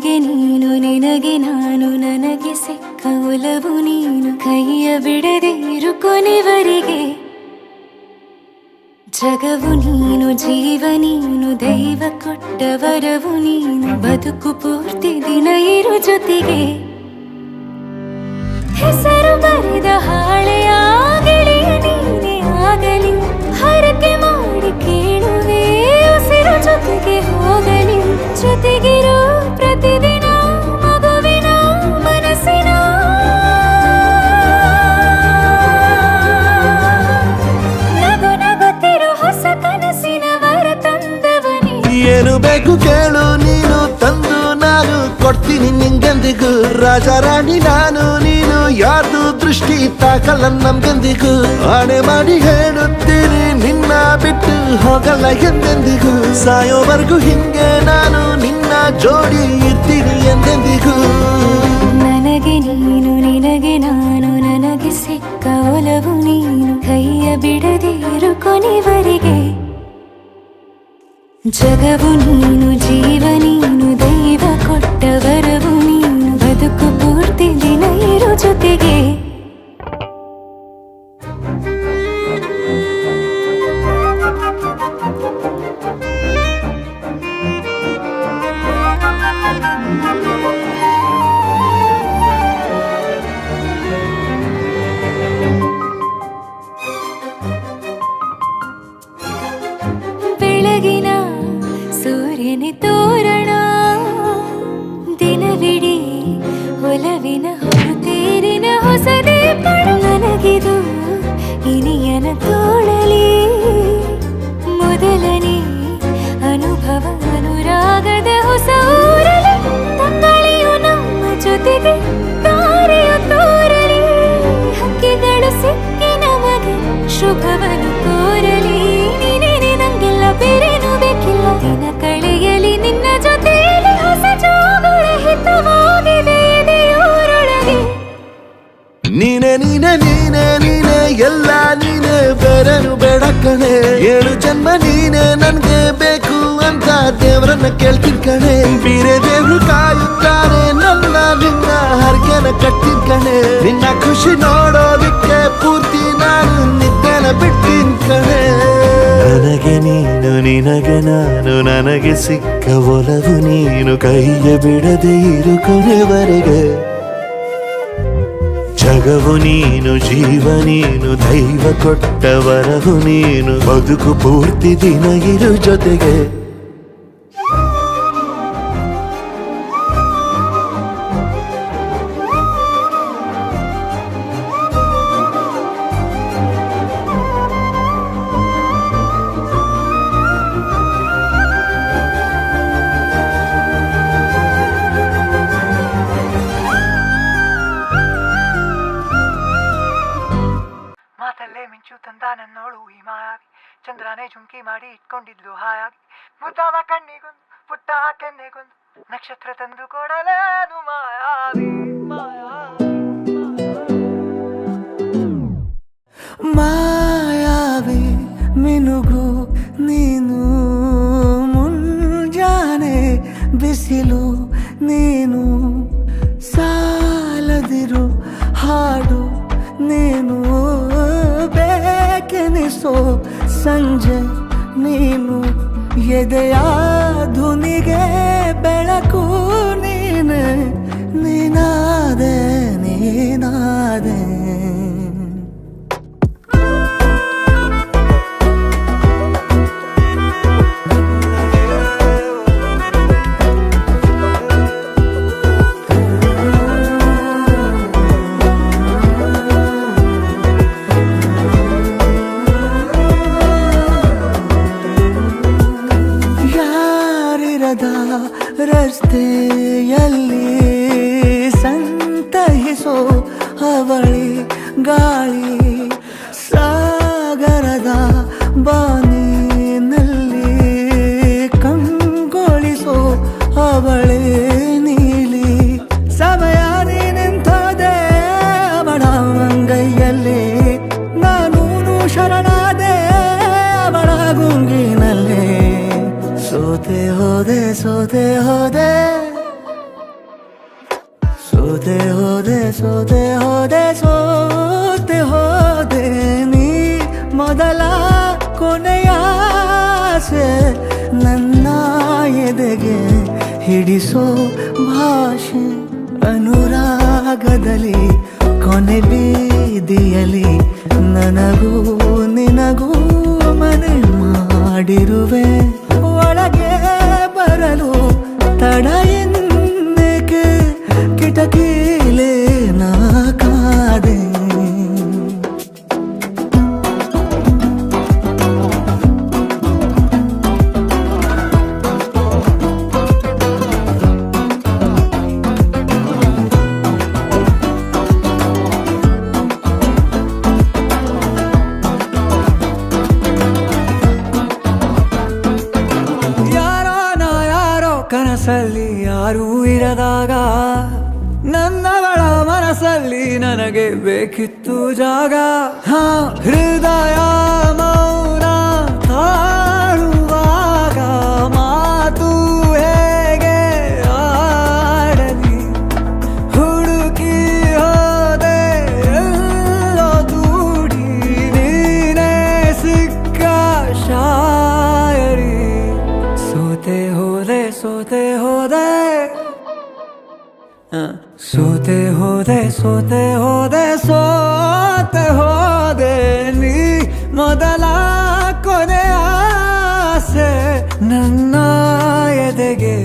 ನನಗೆ ನೀನು ನಿನಗೆ ನಾನು ನನಗೆ ಸಿಕ್ಕ ಒಲವು ನೀನು ಕೈಯ ಬಿಡದೆ ಇರು ಕೊನೆವರೆಗೆ ಜಗವು ನೀನು ಜೀವ ನೀನು ದೈವ ಕೊಟ್ಟ ವರವು ನೀನು ಬದುಕು ಪೂರ್ತಿ ದಿನ ಇರು ಜೊತೆಗೆ ಹೆಸರು ಬರೆದ ಹಾಳೆಯ ಗೆಳೆಯ ನೀನೇ ಆಗಲಿ ಹರಕೆ ಮಾಡಿ ಕೇಳುವೆ ಉಸಿರು ಜೊತೆಗೆ ಹೋಗಲಿ ಜೊತೆಗಿರೋ ಪ್ರತಿದಿನ ಮಗುವಿನ ಮನಸ್ಸಿನ ನಗು ನಗುತ್ತಿರೋ ಹೊಸ ಕನಸಿನ ವರ ತಂದವನೇ ಏನು ಬೇಕು ಕೇಳು ನೀನು ತಂದು ನಾನು ಕೊಡ್ತೀನಿ ನಿಂಗೆಂದಿಗೂ ರಾಜ ರಾಣಿ ನಾನು ನೀನು ಯಾರ್ದು ದೃಷ್ಟಿ ತಾಕಲ್ಲ ನಮ್ಗೆಂದಿಗೂ ಆಣೆ ಮಾಡಿ ಹೇಳುತ್ತೀನಿ ನಿನ್ನ ಬಿಟ್ಟು ಹೋಗಲ್ಲ ಎಂದೆಂದಿಗೂ ಸಾಯೋವರೆಗೂ ಹಿಂಗೆ ನಾನು ನಿನ್ನ ಜೋಡಿ ಇರ್ತೀನಿ ಎಂದೆಂದಿಗೂ ನನಗೆ ನೀನು ನಿನಗೆ ನಾನು ನನಗೆ ಸಿಕ್ಕ ಒಲವು ನೀನು ಕೈಯ ಬಿಡದೆ ಇರು ಕೊನೆವರೆಗೆ ಜಗವು ನೀನು ಜೀವ ನೀನು ದೈವ ಕೊಟ್ಟ ವರವು ನೀನು ಬದುಕು ಪೂರ್ತಿ ದಿನ ಇರು ಜೊತೆಗೆ ಬೆಳಗಿನ ಸೂರ್ಯನೇ ತೋರಣ ದಿನವಿಡೀ ಒಲವಿನ ಹೊರತೇರಿನ ಹೊಸದೇ ಪಡ ನನಗಿದು ಇನಿಯನ ತೋಳಲಿ ಮೊದಲನೇ ಅನುಭವ ಅನುರಾಗದ ಹೊಸ ಊರಲಿ ತಂಗಳಿಯು ನಮ್ಮ ಜೊತೆಗೆ ತಾರೆಯ ತೋರಲಿ ಹಕ್ಕಿಗಳು ಸಿಕ್ಕಿ ನಮಗೆ ಶುಭವನ್ನು ಕೋರಲಿ ನೀನೇನೆ ನಂಗೆಲ್ಲ ಬೇರೇನು ಬೇಕಿಲ್ಲ ದಿನ ಕಳೆಯಲಿ ನಿನ್ನ ಜೊತೆಯಲ್ಲಿ ಹೊಸ ಜೋಗುಳ ಹಿತವಾಗಿದೆ ಎದೆಯೋರೊಳಗೆ ನೀನೆ ನೀನೆ ನೀನೆ ನೀನೆ ಎಲ್ಲ ನೀನೆ ಬೇರೆನು ಬೇಡ ಕಣೆ 7 ಜನ್ಮ ನೀನೆ ನನ್ಗೆ ಬೇಕು ಅಂತ ದೇವರನ್ನ ಕೇಳ್ತೀನಿ ಕಣೆ ಬೇರೆ ದೇವ್ರು ಕಾಯುತ್ತಾರೆ ನನ್ನ ನಿನ್ನ ಹರಕೆನ ಕಟ್ತೀನಿ ಕಣೆ ನಿನ್ನ ಖುಷಿ ನೋಡೋದಿಕ್ಕೆ ಪೂರ್ತಿ ನಾನು ನಿದ್ದೆನ ಬಿಟ್ಟಿನ್ ಕಣೆ ನನಗೆ ನೀನು ನಿನಗೆ ನಾನು ನನಗೆ ಸಿಕ್ಕ ಒಲವು ನೀನು ಕೈಯ ಬಿಡದೆ ಇರು ಕೊನೆವರೆಗೆ ಜಗವು ನೀನು ಜೀವ ನೀನು ದೈವ ಕೊಟ್ಟ ವರವು ನೀನು ಬದುಕು ಪೂರ್ತಿ ದಿನ ಇರು ಜೊತೆಗೆ ಮಾತಲ್ಲೇ ಮಿಂಚು ತಂದ ನನ್ನೋಳು ಈ ಮಾಯಾವಿ ಚಂದ್ರನೇ ಜುಂಕಿ ಮಾಡಿ ಇಟ್ಕೊಂಡಿದ್ಲು ಹಾಯಾಗಿ ಮುದ್ದಾದ ಕಣ್ಣಿಗೊಂದು ಪುಟ್ಟ ಕೆನ್ನೆಗೊಂದು ನಕ್ಷತ್ರ ತಂದು ಕೊಡಲೇನು ಮಾಯಾವಿ ಮಾಯಾವಿ ಮಿನುಗು ನೀನು ಮುಂಜಾನೆ ಬಿಸಿಲು ನೀನು ಸಾಲದಿರು ಹಾಡು ನೀನು ಬೇಕೆನಿಸೋ ಸಂಜೆ ನೀನು ಎದೆಯ ಧುನಿಗೆ ಬೆಳಕು ನೀನು ನೀನಾದೆ ನೀನಾದೆ ರಸ್ತೆಯಲ್ಲಿ ಸಂತಹಿಸೋ ಅವಳಿ ಗಾಳಿ ಸಾಗರದ ಬಾನಿನಲ್ಲಿ ಕಂಗೊಳಿಸೋ ಅವಳೆ ನೀಲಿ ಸಮಯ ನಿಂತದೆ ಅವಳ ಅಂಗೈಯಲ್ಲಿ ನಾನು ಶರಣಾದೆ ಅವಳ ಗುಂಗಿನಲ್ಲಿ ಸೋತೆ ಹೋದೆ ಸೋತೆ ಹೋದೆ ಸೋತೆ ಹೋದೆ ನೀ ಮೊದಲ ಕೊನೆಯ ಆಸೆ ನನ್ನ ಎದೆಗೆ ಹಿಡಿಸೋ ಭಾಷೆ ಅನುರಾಗದಲ್ಲಿ ಕೊನೆ ಬೀದಿಯಲ್ಲಿ ನನಗೂ ನಿನಗೂ ಮನೆ ಮಾಡಿರುವೆ ಒಳಗೆ ಬರಲು ತಡ ಎನ್ನಕ್ಕೆ ಕಿಟಕಿಲೇ ನಾ ಕಾದೆ ಕನಸಲ್ಲಿ ಯಾರೂ ಇರದಾಗ ನನ್ನವಳ ಮನಸ್ಸಲ್ಲಿ ನನಗೆ ಬೇಕಿತ್ತು ಜಾಗ ಹೃದಯ ಮೌನ ತಾಳುವಾಗ ಮಾತು ಹೇಗೆ ಆಡಲಿ ಹುಡುಕಿ ಹೋದೆ ಎಲ್ಲೋ ದೂಡಿ ನೀನೇ ಸಿಕ್ಕ ಶಾಯರಿ ಸೋತೆ ಹೋದೆ ಸೋತೆ ಹೋದೆ ಸೋತೆ ಹೋದೆ ಸೋತೆ ಹೋದೆ ಸೋತೆ ಹೋದೆ ನೀ ಮೊದಲ ಕೊನೆ ಆಸೆ ನನ್ನ ಎದೆಗೆ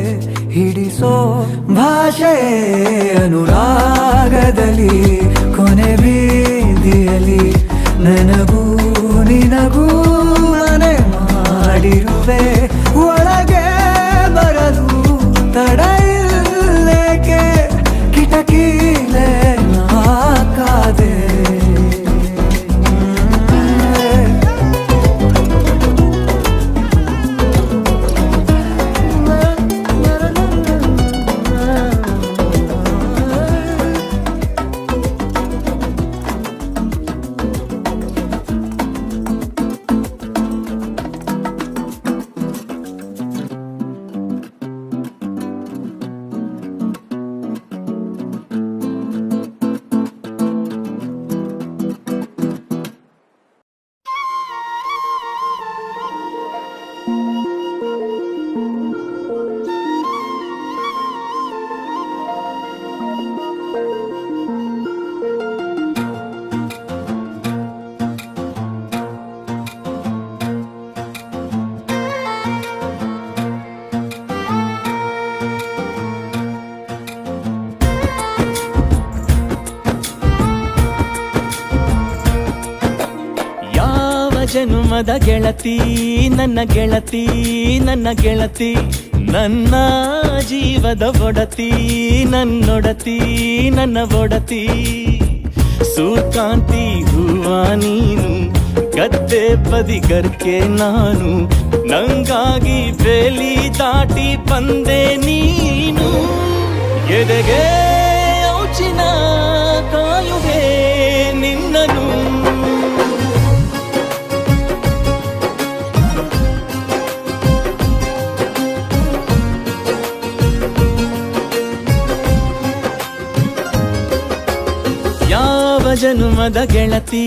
ಹಿಡಿಸೋ ಭಾಷೆ ಅನುರಾಗದಲ್ಲಿ ಕೊನೆ ಬೀದಿಯಲ್ಲಿ ನನಗೂ ನಿನಗೂ ಮನೆ ಮಾಡಿರುವೆ ಒಳಗೆ ಬರಲು ತಡ ಇಲ್ಲೇಕೆ ಕಿಟಕಿಲೇ ನಾ ಕಾದೆ ಜನುಮದ ಗೆಳತಿ ನನ್ನ ಗೆಳತಿ ನನ್ನ ಗೆಳತಿ ನನ್ನ ಜೀವದ ಒಡತಿ ನನ್ನೊಡತಿ ನನ್ನ ಒಡತಿ ಸೂರ್ಕಾಂತಿ ಹೂವ ನೀನು ಗದ್ದೆ ಬದಿಗರ್ಕೆ ನಾನು ನಂಗಾಗಿ ಬೇಲಿ ದಾಟಿ ಬಂದೆ ನೀನು ಎದೆಗೆ ಔಚಿನ ಕಾಯುವೆ ನಿನ್ನನು ಜನುಮದ ಗೆಳತಿ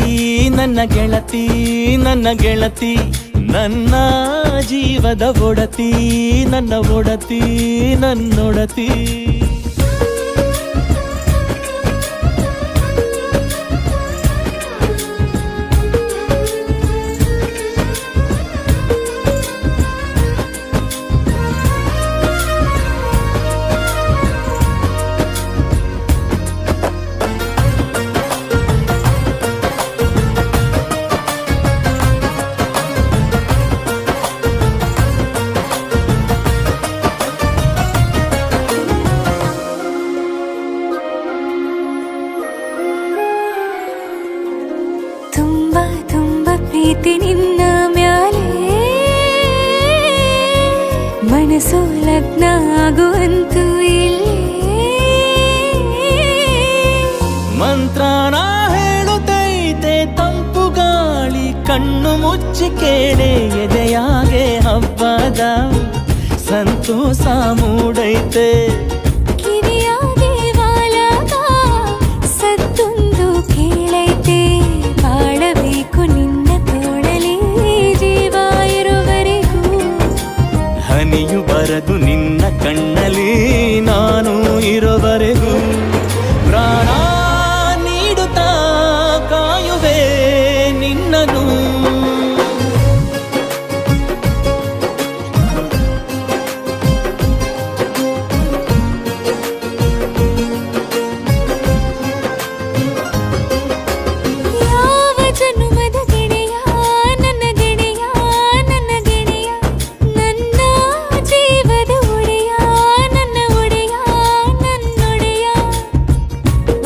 ನನ್ನ ಗೆಳತಿ ನನ್ನ ಗೆಳತಿ ನನ್ನ ಜೀವದ ಒಡತಿ ನನ್ನ ಒಡತಿ ನನ್ನೊಡತಿ ಪ್ರೀತಿ ನಿನ್ನ ಮ್ಯಾಲೆ ಮನಸ್ಸು ಲಗ್ನ ಆಗುವಂತೂ ಇಲ್ಲೇ ಮಂತ್ರನ ಹೇಳುತ್ತೈತೆ ತಂಪು ಗಾಳಿ ಕಣ್ಣು ಮುಚ್ಚಿ ಕೇಳೆ ಎದೆಯಾಗೆ ಹಬ್ಬದ ಸಂತೋಷ ಮೂಡೈತೆ ಕಿವಿಯಾಗೆ ವಾಲಕ ಬರದು ನಿನ್ನ ಕಣ್ಣಲ್ಲಿ ನಾನು ಇರೋವರೆಗೂ ಪ್ರಾಣ ನೀಡುತ್ತಾ ಕಾಯುವೆ ನಿನ್ನನು. ಯಾವ ಜನುಮದ ಗೆಳೆಯ ನನ್ನ ಗೆಳೆಯ ನನ್ನ ಗೆಳೆಯ ನನ್ನ ಜೀವದ ಒಡೆಯ ನನ್ನ ಒಡೆಯ ನನ್ನೊಡೆಯ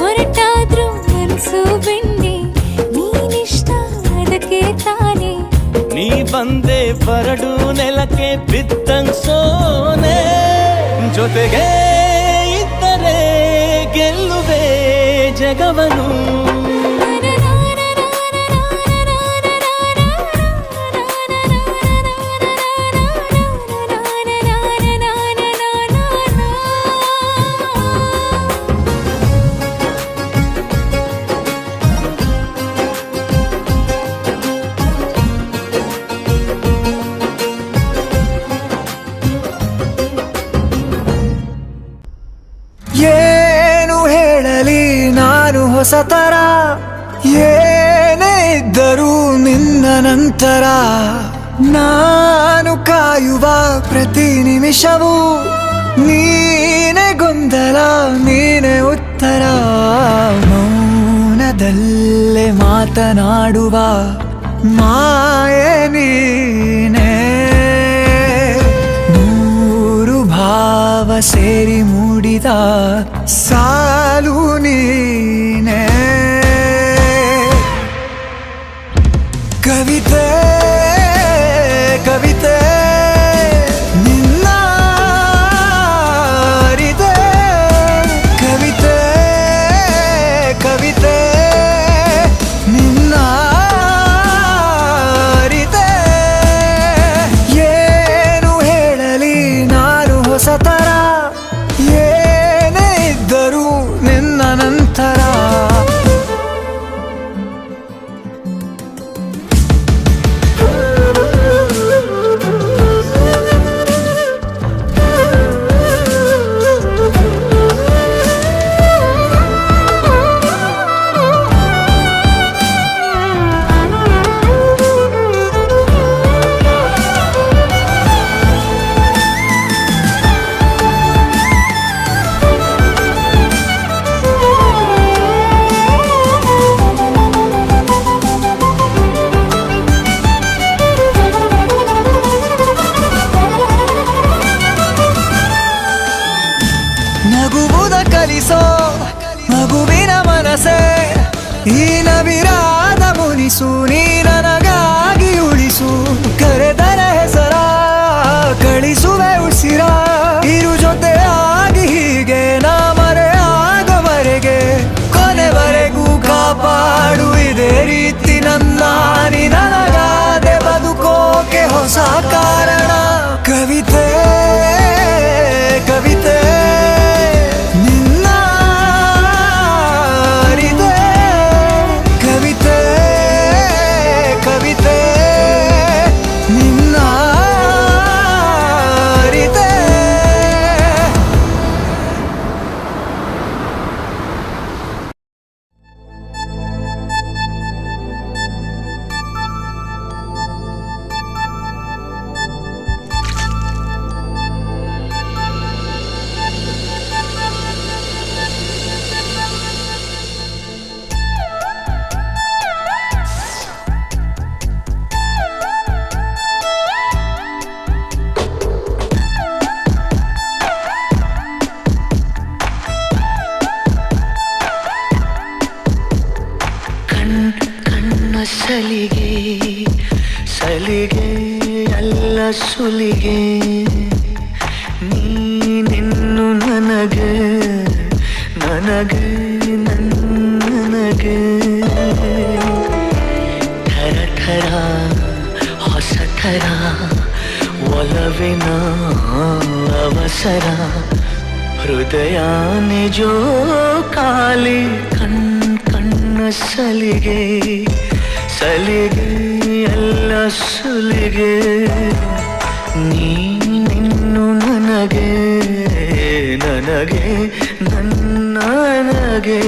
ಹೊರಟಾದ್ರೂ ಮನಸ್ಸು ಬೆಂಡೆ ನೀನಿಷ್ಟ ಅದಕ್ಕೆ ತಾನೇ ನೀ ಬಂದೆ ಬರಡು ನೆಲಕ್ಕೆ ಬಿದ್ದಂಗ್ ಸೋನೆ ಜೊತೆಗೆ ಇದ್ದರೆ ಗೆಲ್ಲುವೆ ಜಗವನು. ಏನು ಹೇಳಲಿ ನಾನು ಹೊಸತರ, ಏನೇ ಇದ್ದರೂ ನಿನ್ನ ನಂತರ ನಾನು ಕಾಯುವ ಪ್ರತಿ ನಿಮಿಷವೂ ನೀನೆ ಗೊಂದಲ ನೀನೆ ಉತ್ತರ. ಮೌನದಲ್ಲೇ ಮಾತನಾಡುವ ಮಾಯೆ ನೀನೆ, ನೂರು ಭಾವ ಸೇರಿ ಮೂಡಿದ ಸಾಲು ನೀನೆ. ಕವಿತೆ ಕವಿತೆ ನಿನ್ನ ಅರಿತೆ, ಕವಿತೆ ಕವಿತೆ ನಿನ್ನ ಅರಿತೆ. ಏನು ಹೇಳಲಿ ನಾನು ಹೊಸತರ, ಏನೇ ಇದ್ದರೂ ನಿನ್ನ ನಂತರ. ನಗುವುದ ಕಲಿಸೋ ಮಗುವಿನ ಮನಸೆ, ಈ ನವಿರಾದ ಮುನಿಸು ನೀ ನನಗಾಗಿ ಉಳಿಸು. ಕರೆದರೆ ಹೆಸರ ಕಳಿಸುವೆ ಉಸಿರ, ಇರು ಜೊತೆಯಾಗಿ ಹೀಗೆ ನಾ ಮರೆಯಾಗವರೆಗೆ. ಕೊನೆವರೆಗೂ ಕಾಪಾಡು ಇದೇ ರೀತಿ ನನ್ನ, ನೀ ನನಗಾದೆ ಬದುಕೋಕೆ ಹೊಸ ಕಾರಣ. ಕವಿತೆ ಕವಿತೆ ನಿನ್ನ ಅರಿತೆ, ಕವಿತೆ ಕವಿತೆ ನಿನ್ನ ಅರಿತೆ. ಕಣ್ಣ ಸಲಿಗೆ ಸಲಿಗೆ ಅಲ್ಲ ಸುಲಿಗೆ, ನೀನೆನ್ನು ನನಗೆ ನನಗೆ ನನಗೆ. ಥರ ಥರ ಹೊಸ ಥರ ಒಲವಿನ ಅವಸರ, ಹೃದಯ ನಿಜೋ ಕಾಲಿ. ಕಣ್ಣ ಸಲಿಗೆ ಸಲಿಗೆ ಎಲ್ಲ ಸುಲಿಗೆ, ನೀನಿನ್ನು ನನಗೆ ನನಗೆ ನನಗೆ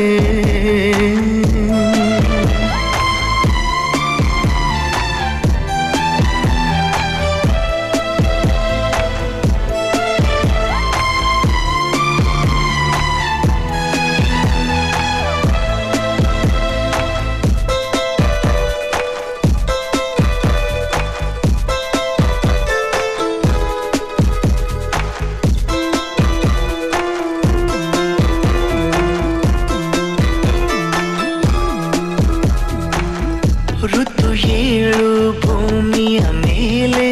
ಋತು ಏಳು ಭೂಮಿಯ ಮೇಲೆ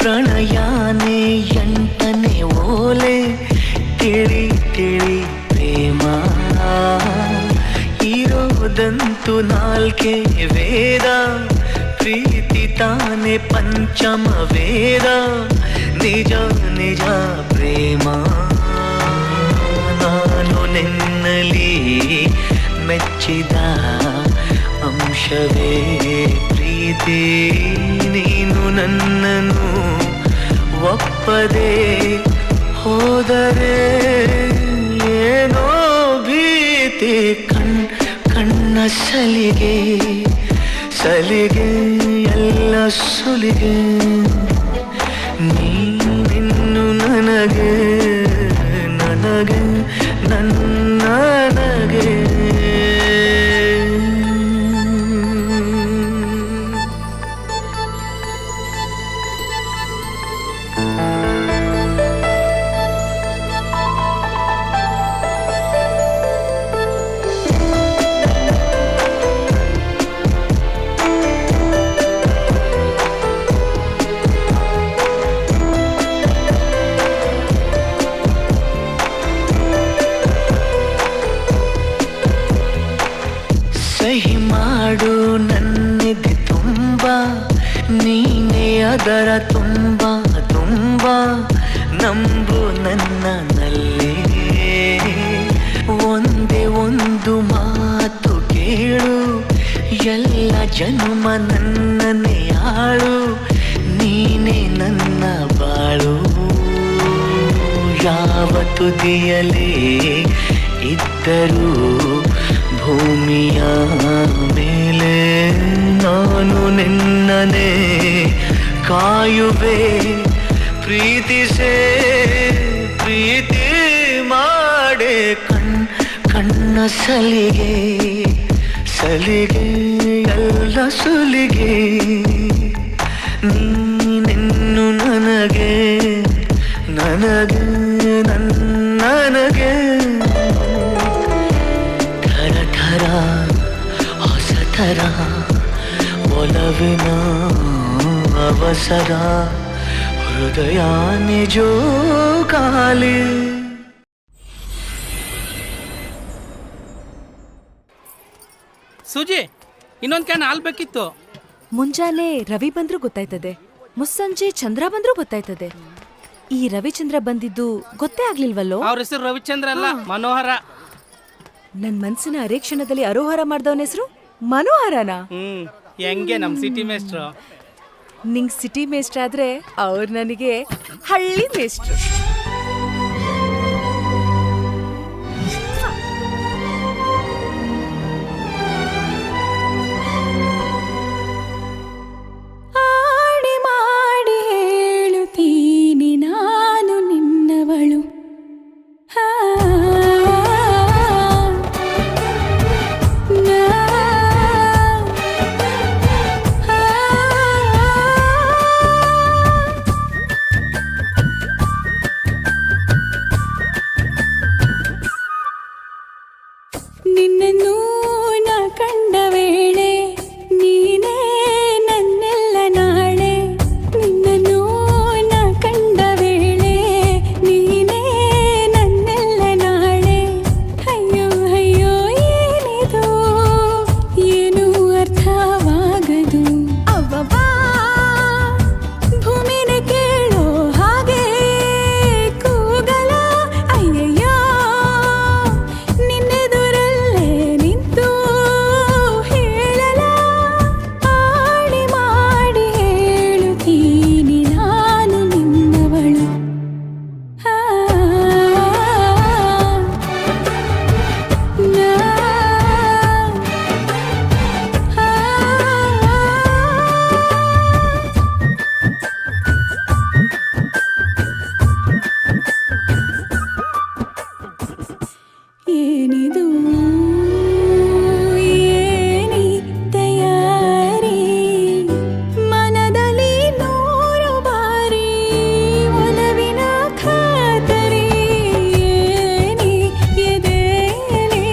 ಪ್ರಣಯಾನೆ ಎಂಟನೆ ಓಲೆ ತಿಳಿ ತಿಳಿ ಪ್ರೇಮ ಇರೋದಂತೂ ನಾಲ್ಕೆ ವೇದ ಪ್ರೀತಿ ತಾನೆ ಪಂಚಮ ವೇದ ನಿಜ ನಿಜ ಪ್ರೇಮ ನಾನು ನಿನ್ನಲಿ ಮೆಚ್ಚಿದ ಅಂಶವೇ ಪ್ರೀತಿ ನೀನು ನನ್ನನ್ನು ಒಪ್ಪದೆ ಹೋದರೆ ಏನೋ ಭೀತಿ ಕಣ್ಣ ಸಲಿಗೆ ಸಲಿಗೆ ಎಲ್ಲ ಸುಲಿಗೆ ನೀನಿನ್ನು ನನಗೆ ನನಗೆ ನನಗೆ ಸಹಿ ಮಾಡು ನನ್ನಿದೆ ತುಂಬ ನೀನೇ ಅದರ ತುಂಬ ತುಂಬ ನಂಬು ನನ್ನಲ್ಲಿ ಒಂದೇ ಒಂದು ಮಾತು ಕೇಳು ಎಲ್ಲ ಜನ್ಮ ನನ್ನನ್ನೇ ಆಳು ನೀನೇ ನನ್ನ ಬಾಳು ಯಾವ ತುದಿಯಲೇ ಇದ್ದರೂ ಭೂಮಿಯ ಮೇಲೆ ನಾನು ನಿನ್ನನೆ ಕಾಯುವೆ ಪ್ರೀತಿಸೇ ಪ್ರೀತಿ ಮಾಡೆ ಕಣ್ಣ ಸಲಿಗೆ ಸಲಿಗೆ ಎಲ್ಲ ಸುಲಿಗೆ ನೀನಿನ್ನು ನನಗೆ ನನಗೆ ನನಗೆ ಥರ ಥರ ಹೊಸ ಥರ ಒಲವಿನ ಅವಸರ ಹೃದಯ ನಿಜೋ ಕಾಲಿ ಸೂಜಿ ಇನ್ನೊಂದು ಕ್ಯಾನ್ ಹಾಲ್ ಬೇಕಿತ್ತು. ಮುಂಜಾನೆ ರವಿ ಬಂದ್ರೂ ಗೊತ್ತಾಯ್ತದೆ, ಮುಸ್ಸಂಜೆ ಚಂದ್ರ ಬಂದ್ರೂ ಗೊತ್ತಾಯ್ತದೆ. ಈ ರವಿಚಂದ್ರ ಬಂದಿದ್ದು ಗೊತ್ತೇ ಆಗ್ಲಿಲ್ವಲ್ಲೋ? ಅವ್ರ ಹೆಸರು ರವಿಚಂದ್ರ ಅಲ್ಲ, ಮನೋಹರ. ನನ್ ಮನ್ಸಿನ ಅರೇಕ್ಷಣದಲ್ಲಿ ಅರೋಹರ ಮಾಡ್ದವನ ಹೆಸರು ಮನೋಹರನ. ಹೆಂಗೆ ನಮ್ ಸಿಟಿ ಮೇಸ್ಟ್ರು. ನಿಂಗ್ ಸಿಟಿ ಮೇಸ್ಟ್ರ್ ಆದ್ರೆ ಅವ್ರು ನನಗೆ ಹಳ್ಳಿ ಮೇಸ್ಟ್ರು. ಆಡಿ ಮಾಡಿ ಹೇಳುತ್ತೀನಿ ನಾನು ನಿನ್ನವಳು. ಏನಿದು ಏನಿ ತಯಾರಿ ಮನದಲ್ಲಿ ನೂರು ಬಾರಿ ಒಲವಿನ ಖಾತರಿ ಏನಿ ಎದೆಯಲ್ಲಿ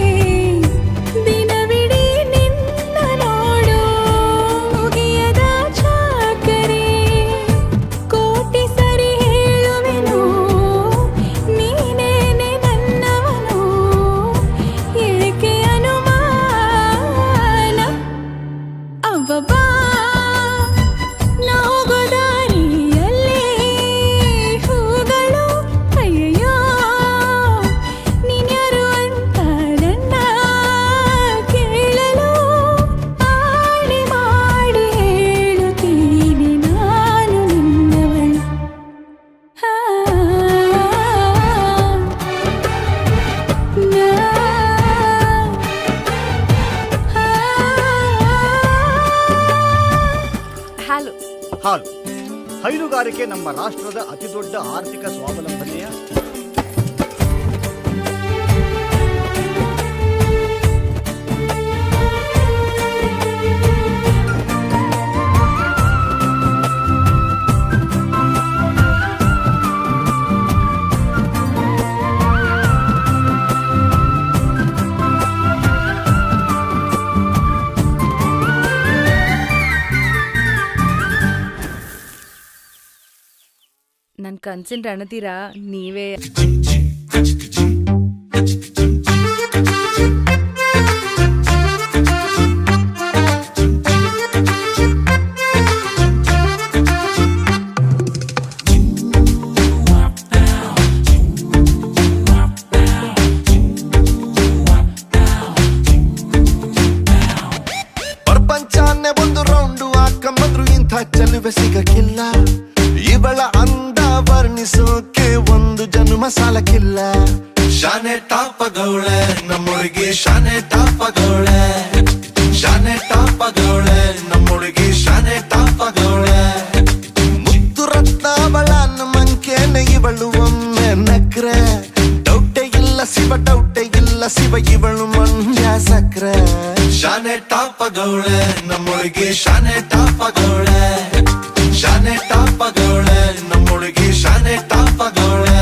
ದಿನವಿಡೀ ನಿನ್ನ ನೋಡು ಮುಗಿಯದ ಚಾಕರಿ ಕೋಟಿ ಸರಿ ಹೇಳುವೆನು ನೀನೇನೆ ನನ್ನವನು ಏಕೆ ಅನುಮಾನ ಅವ್ವಬ್ಬಾ ಹೋಗೋ ದಾರಿಯಲ್ಲಿ ಹೂಗಳು ಅಯ್ಯಯ್ಯೋ ನೀನ್ಯಾರು ಅಂತ ನನ್ನ ಕೇಳಲು ಆಣೆ ಮಾಡಿ ಹೇಳುತ್ತೀನಿ ನಾನು ನಿನ್ನವಳು ಹಲೋ. ಹಾಲು ಹೈನುಗಾರಿಕೆ ನಮ್ಮ ರಾಷ್ಟ್ರದ ಅತಿದೊಡ್ಡ ಆರ್ಥಿಕ ಸ್ವಾವಲಂಬನೆಯ ನನ್ ಕನ್ಸಿನ್ ರಣತೀರಾ ನೀವೇ. ಪ್ರಪಂಚನೇ ಒಂದು ರೌಂಡು ಹಾಕಂಬಂದ್ರು ಇಂಥ ಚೆಲುವೆ ಸಿಗಕ್ಕಿಲ್ಲ ಇವಳ ಅಂದ ವರ್ಣಿಸೋಕೆ ಒಂದು ಜನ್ಮ ಸಾಲಕ್ಕಿಲ್ಲ ಶಾನೆ ಟಾಪಗೌಳೆ ನಮ್ಮೊಳಗೆ ಶಾನೆ ಟಾಪಗೌಳೆ ಶಾನೆ ಟಾಪಗೌಳೆ ನಮ್ಮೊಳಗೆ ಶಾನೆ ಟಾಪಗೌಳೆ ಮುದ್ದು ರತ್ನ ಅವಳ ಮಂಕೇನೆ ಇವಳು ಒಮ್ಮೆ ನಕ್ರೆ ಡೌಟೆ ಇಲ್ಲ ಶಿವ ಡೌಟೆ ಇಲ್ಲ ಶಿವ ಇವಳು ಮಂಡ್ಯ ಸಕ್ರೆ ಶಾನೆ ಟಾಪಗೌಳೆ ನಮ್ಮೊಳಗೆ ಶಾನೆ ಟಾಪಗೌಳೆ ಶಾನೆ ಟಾಪಗೌಳೆ ನಮ್ಮೊಳಗೆ ಶಾನೆ ಟಾಪಗೌಳೆ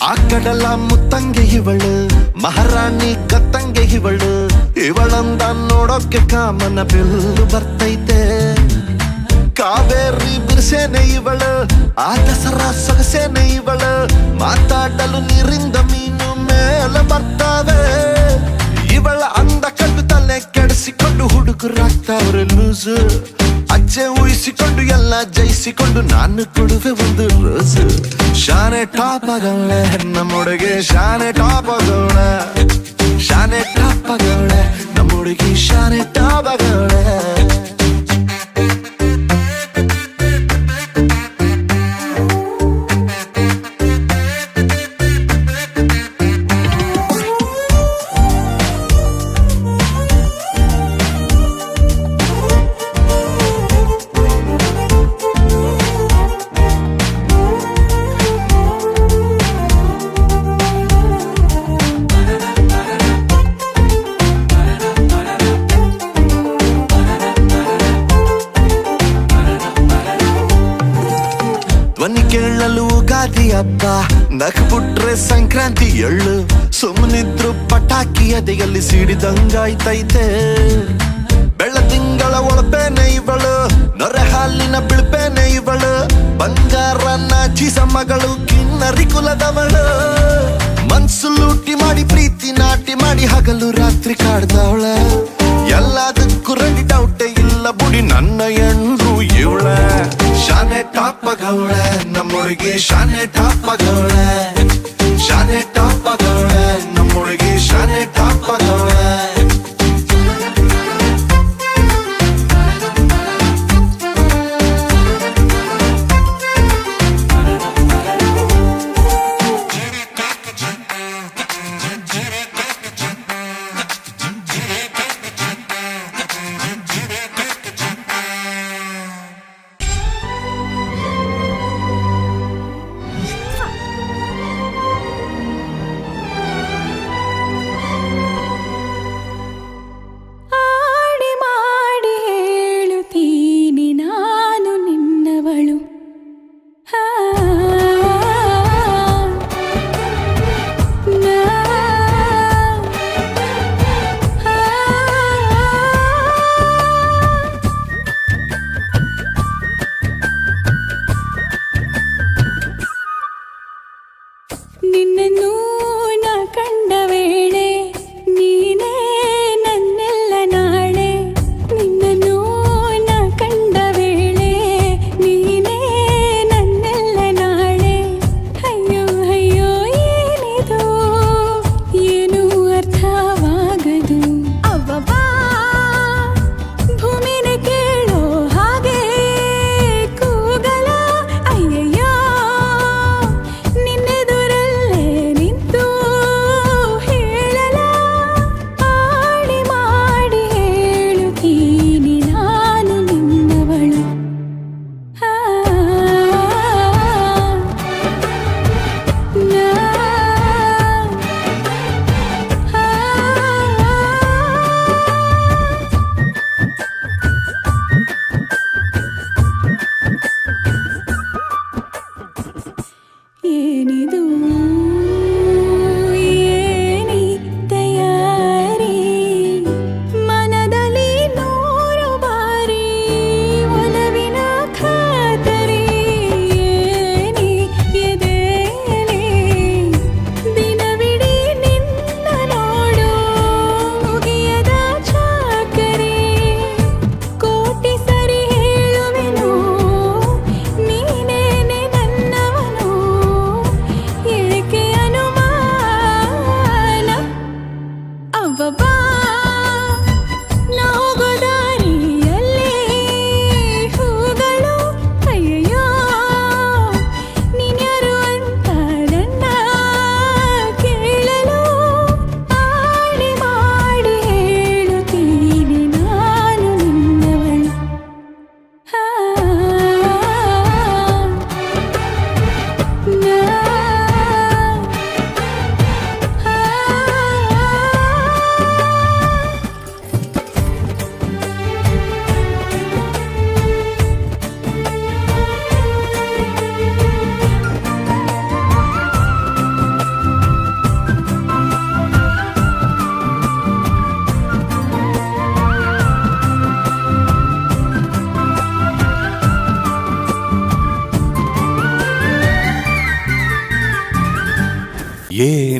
ಆ ಕಡಲ ಮುತ್ತಂಗೆ ಇವಳು ಮಹಾರಾಣಿ ಕತ್ತಂಗೆ ಇವಳು ಇವಳಂದ ನೋಡೋಕೆ ಕಾಮನ ಬಿಲ್ಲು ಬರ್ತೈತೆ ಕಾವೇರಿ ಬಿರ್ಸೇನೆ ಇವಳು ಆ ದಸರಾ ಸೊಗಸೇನೆ ಇವಳು ಮಾತಾಡಲು ನೀರಿಂದ ಮೀನು ಮೇಲೆ ಬರ್ತಾವೆ ಇವಳ ಅಂದ ಕಂಡು ತಲೆ ಕೆಡಿಸಿಕೊಂಡು ಹುಡುಗರಾಗ್ತಾವ್ರೆ ಲೂಸು ಅಜ್ಜೆ ಊಹಿಸಿಕೊಂಡು ಎಲ್ಲ ಜಯಿಸಿಕೊಂಡು ನಾನು ಕೊಡುವೆ ಒಂದು ರೋಸು ಶಾನೆ ಟಾಪಗೌಳೆ ನಮ್ಮೊಳಗೆ ಶಾನೆ ಟಾಪಗೌಳೆ ಶಾನೆ ಟಾಪಗೌಳೆ ನಮ್ಮೊಳಗೆ ಶಾನೆ ಟಾಪಗೌಳೆ ಧ್ವನಿ ಕೇಳಲು ಯುಗಾದಿ ಹಬ್ಬ ನಕ್ಬಿಟ್ರೆ ಸಂಕ್ರಾಂತಿ ಎಳ್ಳು ಸುಮ್ಮನಿದ್ರು ಪಟಾಕಿ ಎದೆಯಲ್ಲಿ ಸಿಡಿದಂಗಾಯ್ತೈತೆ ಬೆಳ ತಿಂಗಳ ಒಳಪೇನೆ ಇವಳು ನೊರೆ ಹಾಲಿನ ಬಿಳ್ಪೇನೆ ಇವಳು ಬಂಗಾರ ನಾಚಿಸ ಮಗಳು ಕಿನ್ನರಿ ಕುಲದವಳು ಮನ್ಸು ಲೂಟಿ ಮಾಡಿ ಪ್ರೀತಿ ನಾಟಿ ಮಾಡಿ ಹಗಲು ರಾತ್ರಿ ಕಾಡ್ದವಳ ಎಲ್ಲದಕ್ಕೂ ರೆಡಿ ಡೌಟೆ ಇಲ್ಲ ಬುಡಿ ನನ್ನ ಎಂಡ್ರು ಇವಳ ಶಾನೆ ಟಾಪಗೌಳೆ ನಮ್ಮೊಳಗೆ ಶಾನೆ ಟಾಪಗೌಳೆ ಶಾನೆ ಟಾಪಗೌಳೆ ನಮ್ಮೊಳಗೆ ಶಾನೆ ಟಾಪ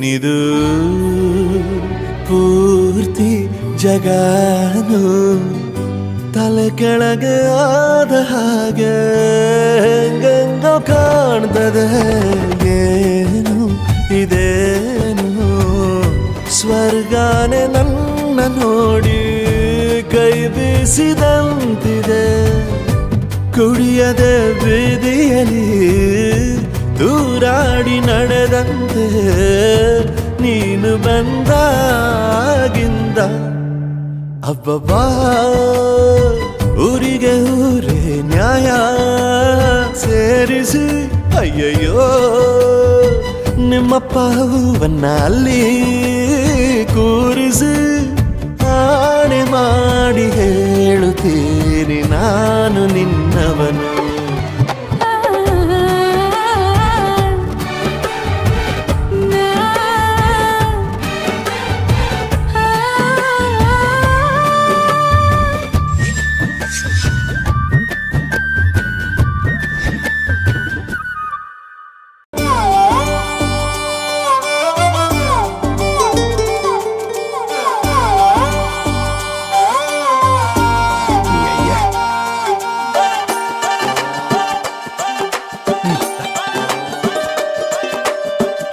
ಏನಿದು ಪೂರ್ತಿ ಜಗಾನು ತಲೆ ಕೆಳಗೆ ಆದ ಹಾಗೆ ಗಂಗೋ ಕಾಣ್ತದೆ ಏನು ಇದೇನು ಸ್ವರ್ಗಾನೆ ನನ್ನ ನೋಡಿ ಕೈ ಬೀಸಿದಂತಿದೆ ಕುಡಿಯದೆ ಬೀದಿಯಲ್ಲಿ ದೂರಾಡಿ ನಡೆದಂತೆ ನೀನು ಬಂದಾಗಿಂದ ಅಬ್ಬಬ್ಬಾ ಊರಿಗೆ ಊರೇ ನ್ಯಾಯ ಸೇರಿಸಿ ಅಯ್ಯಯ್ಯೋ ನಿಮ್ಮಪ್ಪ ಹೂವನ್ನ ಅಲ್ಲಿ ಕೂರಿಸಿ ಆಣೆ ಮಾಡಿ ಹೇಳುತ್ತೀನಿ ನಾನು ನಿನ್ನವನು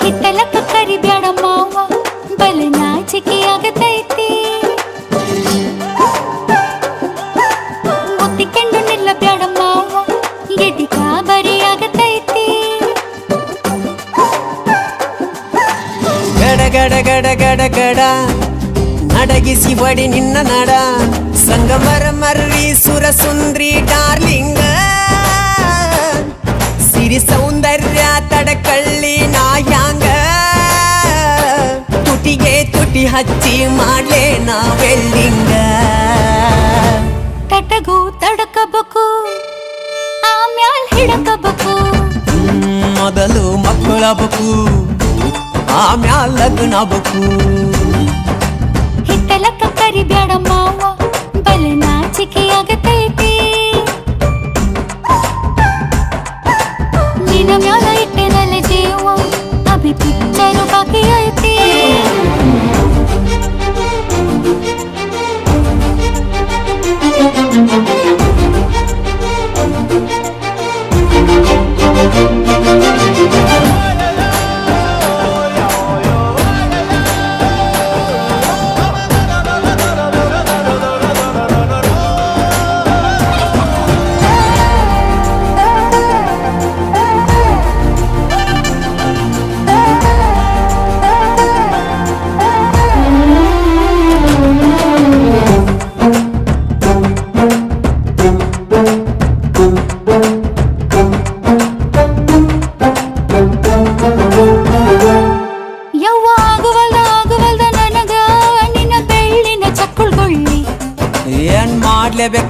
ಹಿತ್ತಲಕ್ಕ ಕರಿಬ್ಯಾಡ ಮಾವ ಬಲ ನಾಚಿಕೆ ಆಗತೈತಿ ಒತ್ತಿಕೊಂಡು ನಿಲ್ಲಬ್ಯಾಡ ಮಾವ ಎದಿ ಕಾಬರಿ ಆಗತೈತಿ ಗಡ ಗಡ ಗಡ ಗಡ ಗಡ ನಡಗಿಸಿ ಬಡಿ ನಿನ್ನ ನಡ ಸಂಗಮರ ಮರ್ರಿ ಸುರ ಸುಂದ್ರಿ ಡಾರ್ಲಿಂಗ ಸಿರಿ ಸೌಂದರ್ಯ ತಡಕಳ್ಳಿ ನಾಯಾಂಗ ತುಟಿಗೆ ತುಟಿ ಹಚ್ಚಿ ಮಾಡ್ಲೆ ನಾವೆಲ್ಲಿಂಗ ತಟಗೂ ತಡಕಬೇಕು ಆಮ್ಯಾಲ್ ಹಿಡಕಬೇಕು ಮೊದಲು ಮಕ್ಕಳಬೇಕು ಆಮ್ಯಾಲ ಲಗ್ನಬೇಕು ಹಿತ್ತಲಕ್ಕ ಕರಿಬ್ಯಾಡ ಮಾವ ಬಲ ನಾಚಿಕೆ ಆಗತೈತಿ ನಿನ್ನ ಮ್ಯಾಲ ಇಟ್ಟೆನಲ್ಲ ಜೀವ ಅಭಿ ಪಿಕ್ಚರು ಬಾಕಿ ಐತಿ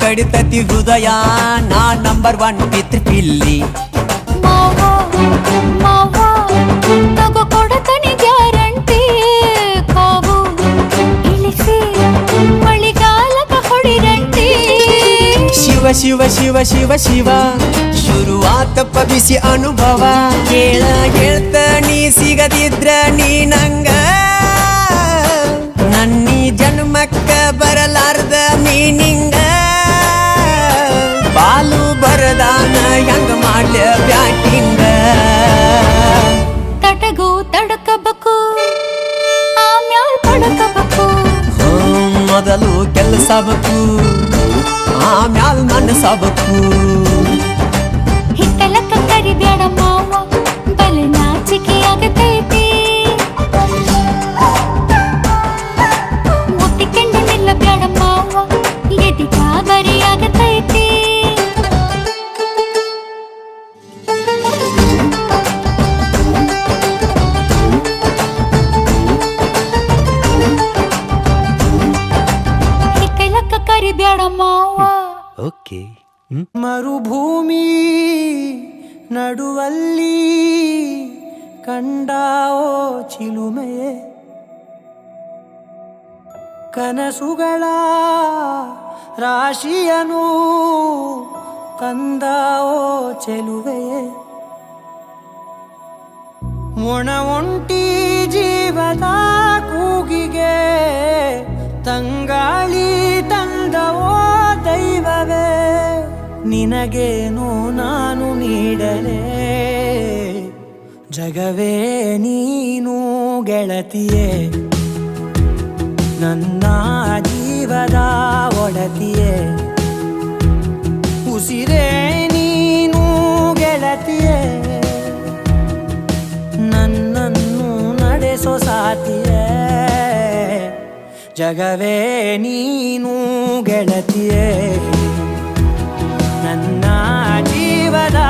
ಕಡಿತತಿ ಹೃದಯ ನಾ ನಂಬರ್ 1 ಪಿತೃ ಪಿಲ್ಲಿ ಮಾವ ಮಾವ ತಗೋ ಕೊಡತನಿ ಗ್ಯಾರಂಟಿ ಕಾವು ಇಳಿಸಿ ಮಳಿಗಾಲಕ ಹೊಡಿರಂಟಿ ಶಿವ ಶಿವ ಶಿವ ಶಿವ ಶಿವ ಶುರುವಾತಪ್ಪ ಬಿಸಿ ಅನುಭವ ಕೇಳ ಹೇಳ್ತ ನೀ ಸಿಗದಿದ್ರ ನೀ ನಂಗ ನನ್ನೀ ಜನ್ಮಕ್ಕ ಬರಲಾರ್ದ ಮೀನಿಂಗ ಬಾಲು ಬರದಾನ ಹೆಂಗ ಮಾಡ್ಲ ಬ್ಯಾಟಿಂಗ ತಟಗೂ ತಡಕಬೇಕು ಆಮ್ಯಾಲ್ ಪಡಕಬೇಕು ಮೊದಲು ಕೆಲಸಬೇಕು ಆಮ್ಯಾಲ್ ಮನಸಬೇಕು ಹಿತ್ತಲಕ್ಕ ಕರಿಬ್ಯಾಡ ಮಾವ ಬಲ ನಾಚಿಕೆ ಆಗತೈತಿ ಒತ್ತಿಕೊಂಡು ನಿಲ್ಲಬ್ಯಾಡ ಮಾವ ಎದಿ ಕಾಬರಿ ಆಗತೈತಿ ಹಿತ್ತಲಕ್ಕ ಕರಿಬ್ಯಾಡ ಮಾವ ಓಕೆ ಮರುಭೂಮಿ ನಡುವಲ್ಲಿ ಕಂಡಾವೋ ಚಿಲುಮೆಯೇ ಕನಸುಗಳ ರಾಶಿಯನು ತಂದಾವೋ ಚೆಲುವೆಯೇ ಒಣ ಒಂಟಿ ಜೀವ ಜೀವದ ಕೂಗಿಗೆ ತಂಗಾಳಿ ತಂದವೋ ದೈವವೇ ನಿನಗೇನು ನಾನು ನೀಡಲೇ ಜಗವೇ ನೀನು ಗೆಳತಿಯೇ ನನ್ನ ಜೀವದ ಒಡತಿಯೇ ಉಸಿರೇ ನೀನು ಗೆಳತಿಯೇ ನನ್ನನ್ನು ನಡೆಸೋ ಸಾತಿಯೇ ಜಗವೇ ನೀನು ಗೆಳತಿಯೇ ನನ್ನ ಜೀವದ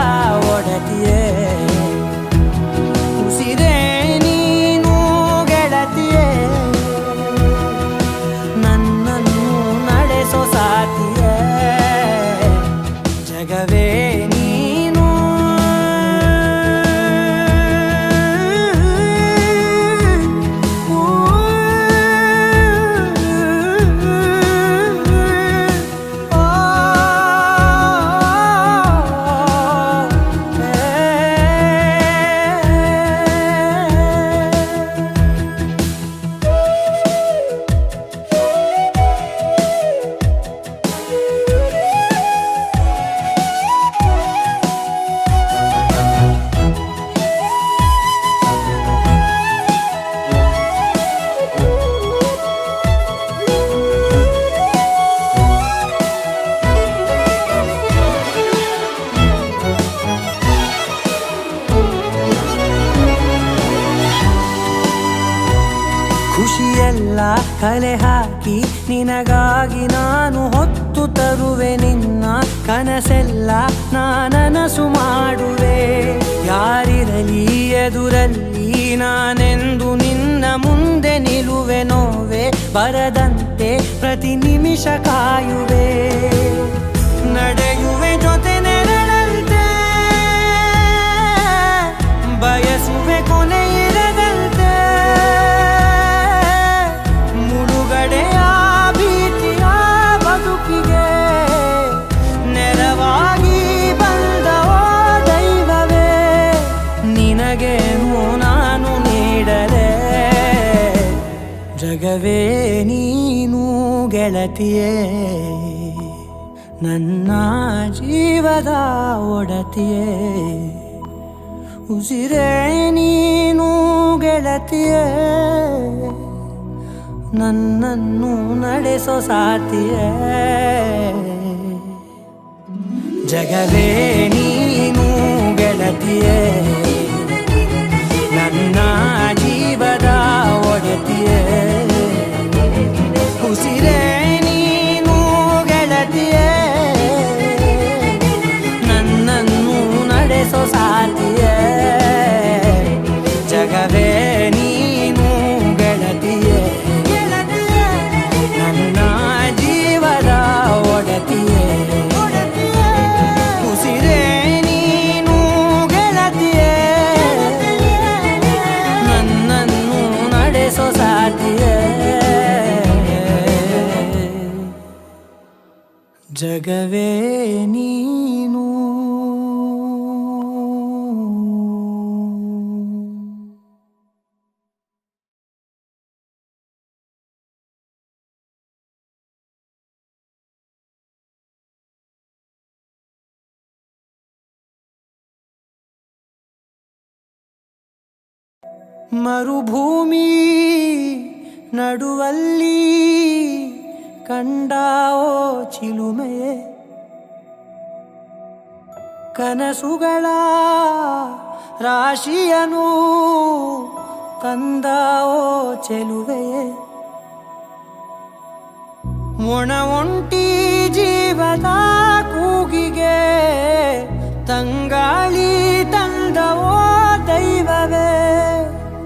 ಒಡತಿಯೇ ಉಸಿರೇ ನೀನು ಗೆಳತಿಯೇ ನನ್ನನ್ನು ನಡೆಸೋ ಸಾತಿಯೇ ಜಗವೇ ನೀನು ಖುಷಿಯೆಲ್ಲ ಕಲೆ ಹಾಕಿ ನಿನಗಾಗಿ ನಾನು ಹೊತ್ತು ತರುವೆ ನಿನ್ನ ಕನಸೆಲ್ಲ ನಾನನಸು ಮಾಡುವೆ ಯಾರಿರಲಿ ಎದುರಲ್ಲಿ ನಾನೆಂದು ನಿನ್ನ ಮುಂದೆ ನಿಲ್ಲುವೆ ನೋವೆ ಬರದಂತೆ ಪ್ರತಿ ನಿಮಿಷ ಕಾಯುವೆ ನಡೆಯುವೆ ಜೊತೆ ನೆರಳಂತೆ ಬಯಸುವೆ ಕೊನೆ ಇರದಂತೆ ಮುಳುಗಡೆಯ ಭೀತಿಯ ಬದುಕಿಗೆ ನೆರವಾಗಿ ಬಂದವೋ ದೈವವೇ ನಿನಗೇನು ನಾನು ನೀಡಲೇ ಜಗವೇ ನೀನು ಗೆಳತಿಯೇ ನನ್ನ ಜೀವದ ಒಡತಿಯೇ ಉಸಿರೇ ನೀನು ಗೆಳತಿಯೇ ನನ್ನನ್ನು ನಡೆಸೋ ಸಾತಿಯೇ ಜಗವೇ ನೀನು ಗೆಳತಿಯೇ ನನ್ನ ಜೀವದ ಒಡತಿಯೇ ಉಸಿರೇ ನೀನು ಗೆಳತಿಯೇ ನನ್ನನ್ನು ನಡೆಸೋ ಸಾತಿಯೇ ಜಗವೇ ನೀನು ಗೆಳತಿಯೇ ನನ್ನ ಜೀವದ ಒಡತಿಯೇ ಉಸಿರೇ ನೀನು ಗೆಳತಿಯೇ ನನ್ನನ್ನು ನಡೆಸೋ ಸಾತಿಯೇ ಜಗವೇ ನೀನು ಮರುಭೂಮಿ ನಡುವಲ್ಲಿ ಕಂಡಾವೋ ಚಿಲುಮೆಯೇ ಕನಸುಗಳ ರಾಶಿಯನು ತಂದಾವೋ ಚೆಲುವೆಯೇ ಒಣ ಒಂಟಿ ಜೀವದ ಕೂಗಿಗೆ ತಂಗಾಳಿ ತಂದವೋ ದೈವವೇ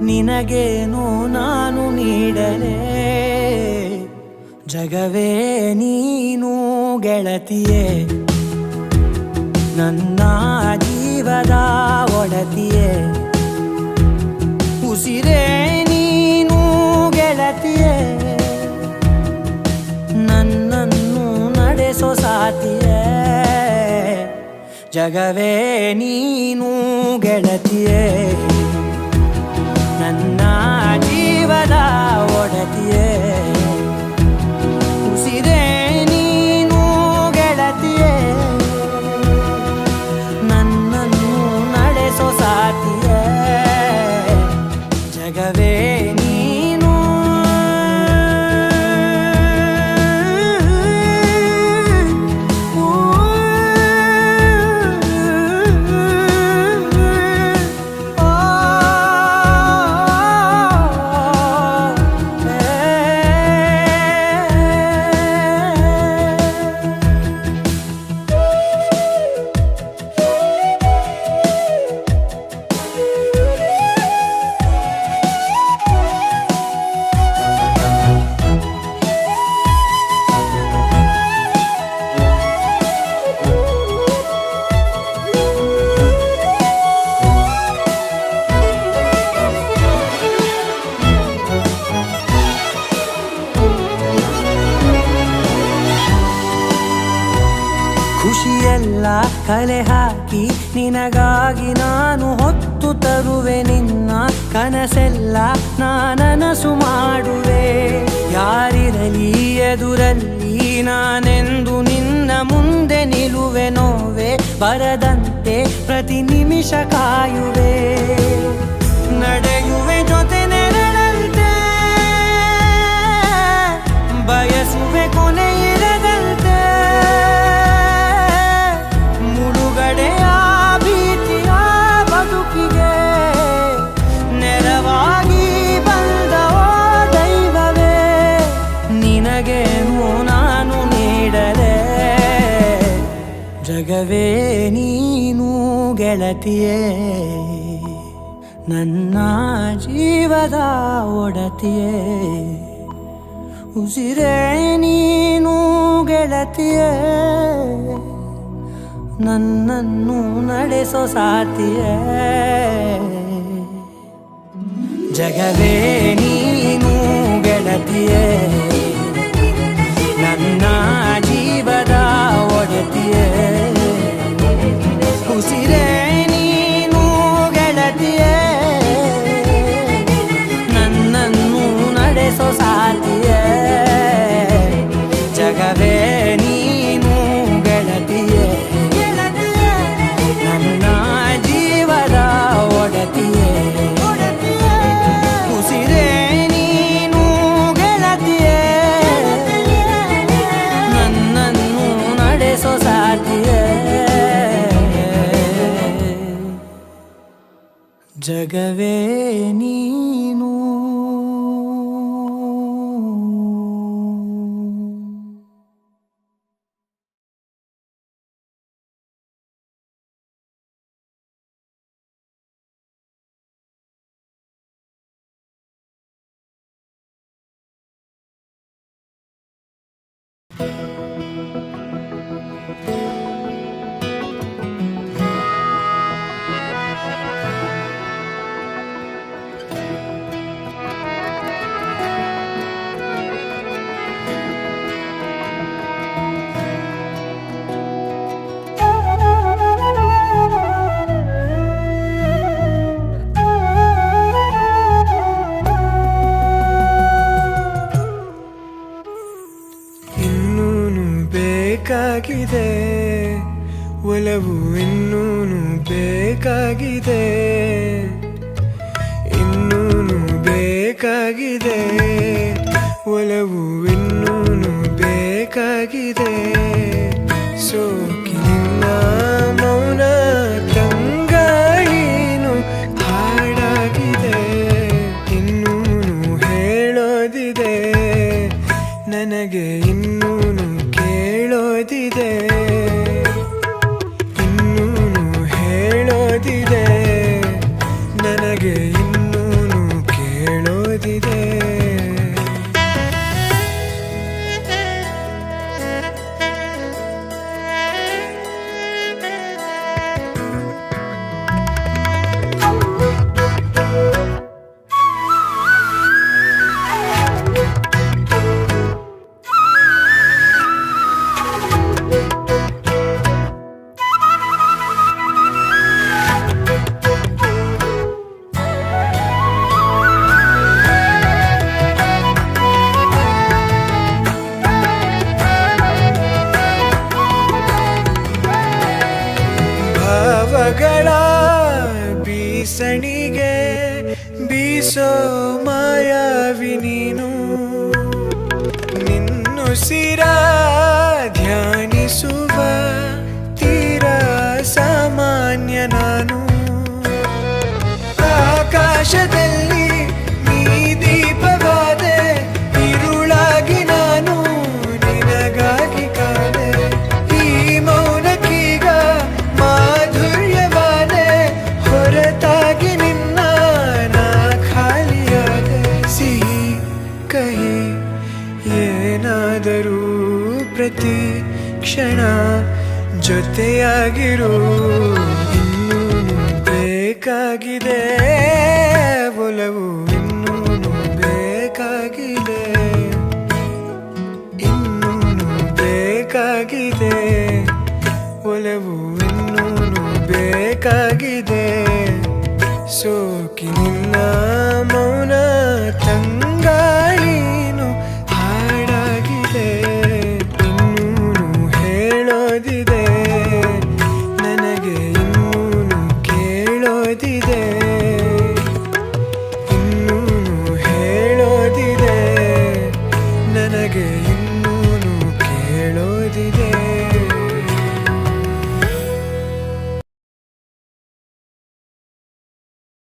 ನಿನಗೇನು ನಾನು ನೀಡಲೇ ಜಗವೇ ನೀನು ಗೆಳತಿಯೇ ನನ್ನ ಜೀವದ ಒಡತಿಯೇ ಉಸಿರೇ ನೀನು ಗೆಳತಿಯೇ ನನ್ನನ್ನು ನಡೆಸೋ ಸಾತಿಯೇ ಜಗವೇ ನೀನು ಗೆಳತಿಯೇ ನನ್ನ ಜೀವದ ಒಡತಿಯೇ ಉಸಿರೇ ನೀನು ಗೆಳತಿಯೇ ನನ್ನನ್ನು ನಡೆಸೋ ಸಾತಿಯೇ ಜಗವೇ ನೀನು ಖುಷಿಯೆಲ್ಲ ಕಲೆ ಹಾಕಿ ನಿನಗಾಗಿ ನಾನು ಹೊತ್ತು ತರುವೆ ನಿನ್ನ ಕನಸೆಲ್ಲ ನಾನನಸು ಮಾಡುವೆ ಯಾರಿರಲಿ ಎದುರಲ್ಲಿ ನಾನೆಂದು ನಿನ್ನ ಮುಂದೆ ನಿಲ್ಲುವೆ ನೋವೆ ಬರದಂತೆ ಪ್ರತಿ ನಿಮಿಷ ಕಾಯುವೆ ನಡೆಯುವೆ ಜೊತೆ ನೆರಳಂತೆ ಬಯಸುವೆ ಕೊನೆ ಇರದಂತೆ ಮುಳುಗಡೆಯ ಭೀತಿಯ ಬದುಕಿಗೆ ನೆರವಾಗಿ ಬಂದವೋ ದೈವವೇ ನಿನಗೇನು ನಾನು ನೀಡಲೆ ಜಗವೇ ನೀನು ಗೆಳತಿಯೇ ನನ್ನ ಜೀವದ ಒಡತಿಯೇ ಉಸಿರೇ ನೀನು ಗೆಳತಿಯೇ ನನ್ನನ್ನು ನಡೆಸೋ ಸಾತಿಯೇ ಜಗವೇ ನೀನು ಗೆಳತಿಯೇ ನನ್ನ ಜೀವದ ಒಡತಿಯೇ ಉಸಿರೇ ನೀನು ಗೆಳತಿಯೇ ನನ್ನನ್ನು ನಡೆಸೋ ಸಾತಿಯೇ ಜಗವೇ ನೀನು ಗೆಳತಿಯೇ ನನ್ನ ಜೀವದ ಒಡತಿಯೇ ಉಸಿರೇ ನೀನು ಗೆಳತಿಯೇ ನನ್ನನ್ನು ನಡೆಸೋ ಸಾತಿಯೇ ಜಗವೇ ನೀನು ಬೇಕಾಗಿದೆ ಒಲವು ಇನ್ನೂನು ಬೇಕಾಗಿದೆ ಇನ್ನೂನು ಬೇಕಾಗಿದೆ ಒಲವು ಇನ್ನೂನು ಬೇಕಾಗಿದೆ ಸೋಕಿನಿಂದ ಮೌನ ತಂಗಾಯಿನು ಹಾಡಾಗಿದೆ ಇನ್ನೂನು ಹೇಳೋದಿದೆ ನನಗೆ ಇನ್ನೂನು ಕೇಳೋದಿದೆ ಇನ್ನೂನು ಹೇಳೋದಿದೆ ನನಗೆ ಇನ್ನೂನು ಕೇಳೋದಿದೆ ಉಸಿರ ಧ್ಯಾನಿಸುವ ತೀರ ಸಾಮಾನ್ಯ ನಾನು. ಆಕಾಶದಲ್ಲಿ ನೀ ದೀಪವಾದೆ, ഇരുಳಾಗಿ ನಾನು ನಿನಗಾಗಿ ಕಾದೆ. ಈ ಮೌನಕ್ಕೀಗ ಮಾಧುರ್ಯವಾದೆ, ಹೊರತಾಗಿ ನಿನ್ನ ನಾ ಖಾಲಿಯಾದೆ. ಸಿಹಿ ಕಹಿ ಏನಾದರೂ ಪ್ರತಿ ಕ್ಷಣ ಜೊತೆಯಾಗಿರು. ಇನ್ನೂನು ಬೇಕಾಗಿದೆ ಒಲವು, ಇನ್ನೂನು ಬೇಕಾಗಿದೆ, ಇನ್ನೂನು ಬೇಕಾಗಿದೆ ಒಲವು, ಇನ್ನೂನು ಬೇಕಾಗಿದೆ. ಸೋಕಿನಿಲ್ಲ